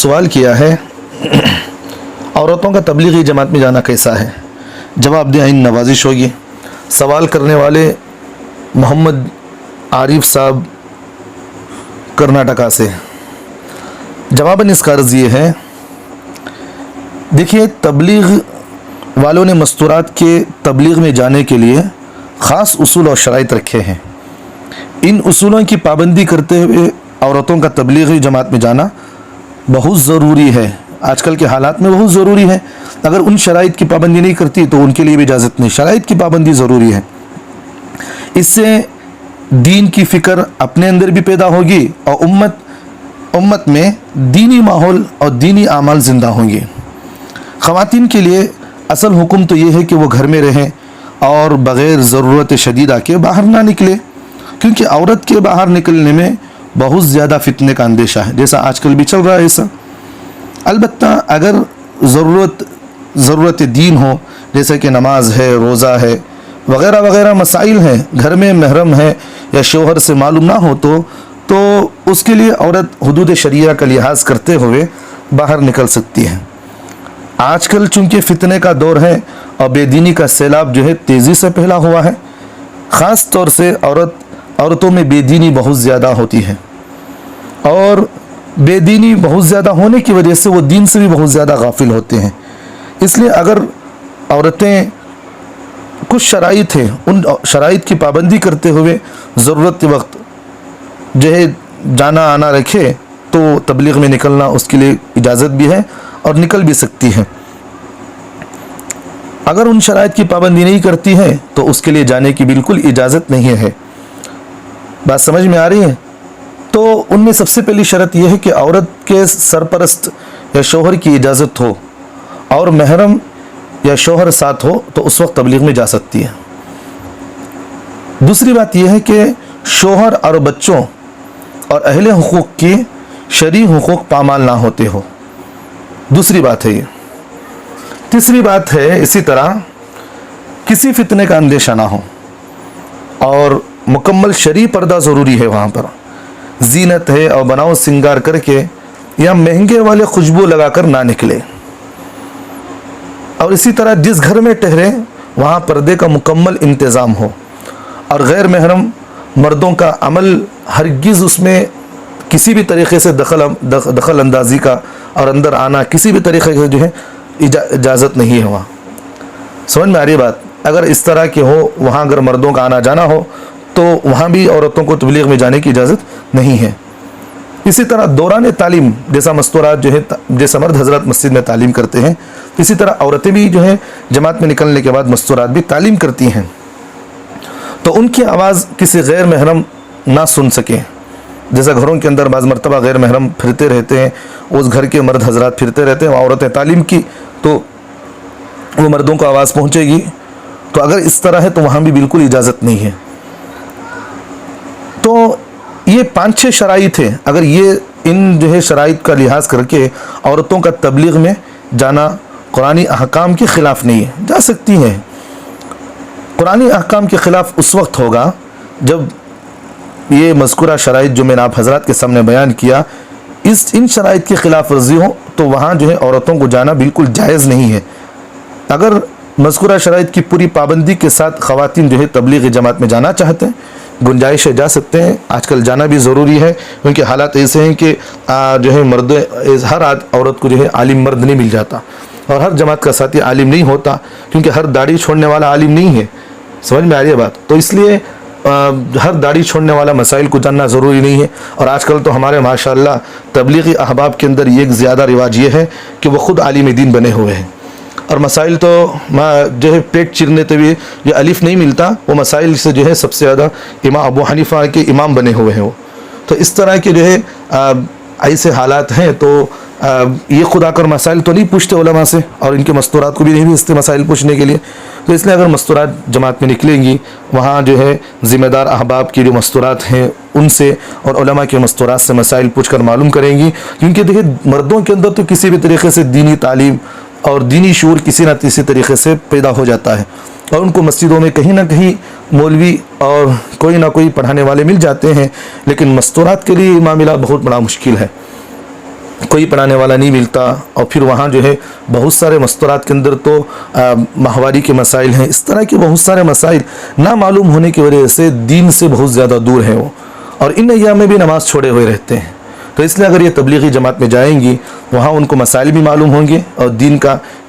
سوال کیا ہے عورتوں کا تبلیغی جماعت میں جانا کیسا ہے؟ جواب دیں، آئین نوازش ہوگی۔ سوال کرنے والے محمد عارف صاحب کرناٹکا سے۔ جواباً اس کا عرض یہ ہے، دیکھیے تبلیغ والوں نے مستورات کے تبلیغ میں جانے کے لیے خاص اصول اور شرائط رکھے ہیں۔ ان اصولوں کی پابندی کرتے ہوئے عورتوں کا تبلیغی جماعت میں جانا بہت ضروری ہے، آج کل کے حالات میں بہت ضروری ہے۔ اگر ان شرائط کی پابندی نہیں کرتی تو ان کے لیے بھی اجازت نہیں، شرائط کی پابندی ضروری ہے۔ اس سے دین کی فکر اپنے اندر بھی پیدا ہوگی اور امت میں دینی ماحول اور دینی اعمال زندہ ہوں گے۔ خواتین کے لیے اصل حکم تو یہ ہے کہ وہ گھر میں رہیں اور بغیر ضرورت شدیدہ کے باہر نہ نکلے، کیونکہ عورت کے باہر نکلنے میں بہت زیادہ فتنے کا اندیشہ ہے، جیسا آج کل بھی چل رہا ہے ایسا۔ البتہ اگر ضرورت دین ہو، جیسے کہ نماز ہے، روزہ ہے، وغیرہ وغیرہ مسائل ہیں، گھر میں محرم ہے یا شوہر سے معلوم نہ ہو تو اس کے لیے عورت حدود شریعہ کا لحاظ کرتے ہوئے باہر نکل سکتی ہے۔ آج کل چونکہ فتنے کا دور ہے اور بے دینی کا سیلاب جو ہے تیزی سے پھیلا ہوا ہے، خاص طور سے عورتوں میں بے دینی بہت زیادہ ہوتی ہے، اور بے دینی بہت زیادہ ہونے کی وجہ سے وہ دین سے بھی بہت زیادہ غافل ہوتے ہیں۔ اس لیے اگر عورتیں کچھ شرائط ہیں، ان شرائط کی پابندی کرتے ہوئے ضرورت کے وقت جو ہے جانا آنا رکھے تو تبلیغ میں نکلنا اس کے لیے اجازت بھی ہے اور نکل بھی سکتی ہے۔ اگر ان شرائط کی پابندی نہیں کرتی ہے تو اس کے لیے جانے کی بالکل اجازت نہیں ہے۔ بات سمجھ میں آ رہی ہے؟ تو ان میں سب سے پہلی شرط یہ ہے کہ عورت کے سرپرست یا شوہر کی اجازت ہو اور محرم یا شوہر ساتھ ہو تو اس وقت تبلیغ میں جا سکتی ہے۔ دوسری بات یہ ہے کہ شوہر اور بچوں اور اہل حقوق کی شرعی حقوق پامال نہ ہوتے ہو، دوسری بات ہے یہ۔ تیسری بات ہے اسی طرح کسی فتنے کا اندیشہ نہ ہو، اور مکمل شرعی پردہ ضروری ہے۔ وہاں پر زینت ہے اور بناؤ سنگار کر کے یا مہنگے والے خوشبو لگا کر نہ نکلے، اور اسی طرح جس گھر میں ٹھہرے وہاں پردے کا مکمل انتظام ہو، اور غیر محرم مردوں کا عمل ہرگز اس میں کسی بھی طریقے سے دخل اندازی کا اور اندر آنا کسی بھی طریقے سے جو ہے اجازت نہیں ہے۔ وہاں سمجھ میں آ رہی بات؟ اگر اس طرح کے ہو، وہاں اگر مردوں کا آنا جانا ہو تو وہاں بھی عورتوں کو تبلیغ میں جانے کی اجازت نہیں ہے۔ اسی طرح دوران تعلیم، جیسا مستورات جو ہے جیسا مرد حضرات مسجد میں تعلیم کرتے ہیں، اسی طرح عورتیں بھی جو ہے جماعت میں نکلنے کے بعد مستورات بھی تعلیم کرتی ہیں، تو ان کی آواز کسی غیر محرم نہ سن سکے۔ جیسا گھروں کے اندر بعض مرتبہ غیر محرم پھرتے رہتے ہیں، اس گھر کے مرد حضرات پھرتے رہتے ہیں، عورتیں تعلیم کی تو وہ مردوں کو آواز پہنچے گی، تو اگر اس طرح ہے تو وہاں بھی بالکل اجازت نہیں ہے۔ تو یہ 5-6 شرائط ہیں، اگر یہ ان جو ہے شرائط کا لحاظ کر کے عورتوں کا تبلیغ میں جانا قرآنی احکام کے خلاف نہیں ہے، جا سکتی ہیں۔ قرآنی احکام کے خلاف اس وقت ہوگا جب یہ مذکورہ شرائط جو میں نے آپ حضرات کے سامنے بیان کیا، ان شرائط کی خلاف ورزی ہو تو وہاں جو ہے عورتوں کو جانا بالکل جائز نہیں ہے۔ اگر مذکورہ شرائط کی پوری پابندی کے ساتھ خواتین جو ہے تبلیغی جماعت میں جانا چاہتے ہیں، گنجائش ہے، جا سکتے ہیں۔ آج کل جانا بھی ضروری ہے، کیونکہ حالات ایسے ہیں کہ جو ہے ہر عورت کو جو ہے عالم مرد نہیں مل جاتا، اور ہر جماعت کا ساتھی عالم نہیں ہوتا، کیونکہ ہر داڑھی چھوڑنے والا عالم نہیں ہے۔ سمجھ میں آ رہی ہے بات؟ تو اس لیے ہر داڑھی چھوڑنے والا مسائل کو جاننا ضروری نہیں ہے۔ اور آج کل تو ہمارے ماشاءاللہ تبلیغی احباب کے اندر ایک زیادہ رواج یہ ہے کہ وہ خود عالم دین بنے ہوئے ہیں، اور مسائل تو جو ہے پیٹ چرنے تو بھی جو الف نہیں ملتا، وہ مسائل سے جو ہے سب سے زیادہ امام ابو حنیفہ کے امام بنے ہوئے ہیں وہ۔ تو اس طرح کے جو ہے ایسے حالات ہیں، تو یہ خدا کر مسائل تو نہیں پوچھتے علماء سے، اور ان کے مستورات کو بھی نہیں بھیجتے مسائل پوچھنے کے لیے۔ تو اس لیے اگر مستورات جماعت میں نکلیں گی، وہاں جو ہے ذمہ دار احباب کی جو مستورات ہیں ان سے اور علماء کے مستورات سے مسائل پوچھ کر معلوم کریں گی، کیونکہ دیکھیں مردوں کے اندر تو کسی بھی طریقے سے دینی تعلیم اور دینی شعور کسی نہ کسی طریقے سے پیدا ہو جاتا ہے، اور ان کو مسجدوں میں کہیں نہ کہیں مولوی اور کوئی نہ کوئی پڑھانے والے مل جاتے ہیں، لیکن مستورات کے لیے یہ معاملہ بہت بڑا مشکل ہے۔ کوئی پڑھانے والا نہیں ملتا، اور پھر وہاں جو ہے بہت سارے مستورات کے اندر تو ماہواری کے مسائل ہیں، اس طرح کے بہت سارے مسائل نہ معلوم ہونے کی وجہ سے دین سے بہت زیادہ دور ہیں وہ، اور ان ایام میں بھی نماز چھوڑے ہوئے رہتے ہیں۔ تو اس لیے اگر یہ تبلیغی جماعت میں جائیں گی، وہاں ان کو مسائل بھی معلوم ہوں گے، اور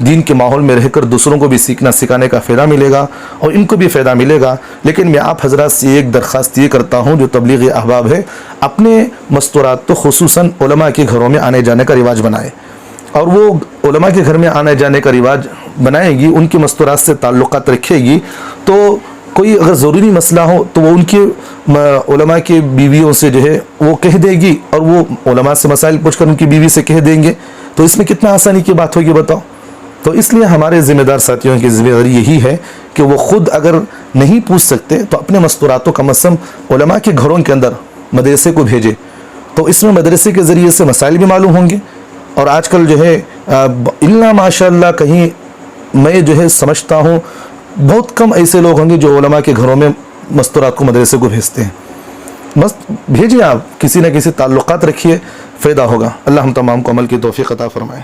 دین کے ماحول میں رہ کر دوسروں کو بھی سیکھنا سکھانے کا فائدہ ملے گا، اور ان کو بھی فائدہ ملے گا۔ لیکن میں آپ حضرات سے ایک درخواست یہ کرتا ہوں، جو تبلیغی احباب ہے، اپنے مستورات تو خصوصاً علماء کے گھروں میں آنے جانے کا رواج بنائے، اور وہ علماء کے گھر میں آنے جانے کا رواج بنائے گی، ان کے مستورات سے تعلقات رکھے گی، تو کوئی اگر ضروری مسئلہ ہو تو وہ ان کے علماء کے بیویوں سے جو ہے وہ کہہ دے گی، اور وہ علماء سے مسائل پوچھ کر ان کی بیوی سے کہہ دیں گے، تو اس میں کتنا آسانی کی بات ہوگی بتاؤ۔ تو اس لیے ہمارے ذمہ دار ساتھیوں کی ذمہ داری یہی ہے کہ وہ خود اگر نہیں پوچھ سکتے تو اپنے مستوراتوں کم از کم علماء کے گھروں کے اندر مدرسے کو بھیجے، تو اس میں مدرسے کے ذریعے سے مسائل بھی معلوم ہوں گے۔ اور آج کل جو ہے اللہ ماشاء اللہ کہیں میں جو ہے سمجھتا ہوں بہت کم ایسے لوگ ہوں گے جو علماء کے گھروں میں مستورات کو مدرسے کو بھیجتے ہیں۔ بس بھیجیے، آپ کسی نہ کسی تعلقات رکھیے، فائدہ ہوگا۔ اللہ ہم تمام کو عمل کی توفیق عطا فرمائے۔